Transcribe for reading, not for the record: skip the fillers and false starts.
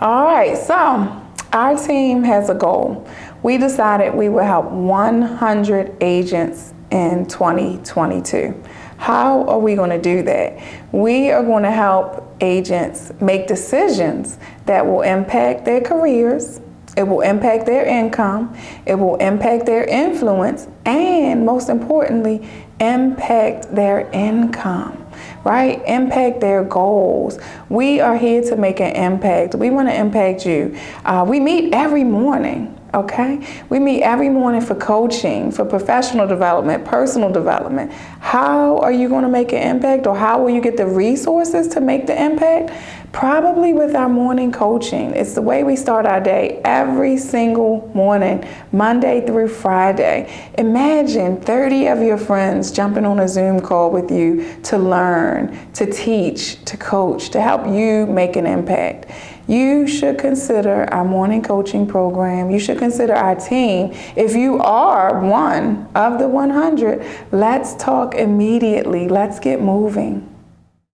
All right, so our team has a goal. We decided we would help 100 agents in 2022. How are we going to do that? We are going to help agents make decisions that will impact their careers, it will impact their income, it will impact their influence, and most importantly, impact their income. Right? Impact their goals. We are here to make an impact. We want to impact you. We meet every morning, okay? We meet every morning for coaching, for professional development, personal development. How are you going to make an impact, or how will you get the resources to make the impact? Probably with our morning coaching. It's the way we start our day every single morning, Monday through Friday. Imagine 30 of your friends jumping on a Zoom call with you to learn, to teach, to coach, to help you make an impact. You should consider our morning coaching program. You should consider our team. If you are one of the 100, let's talk immediately. Let's get moving.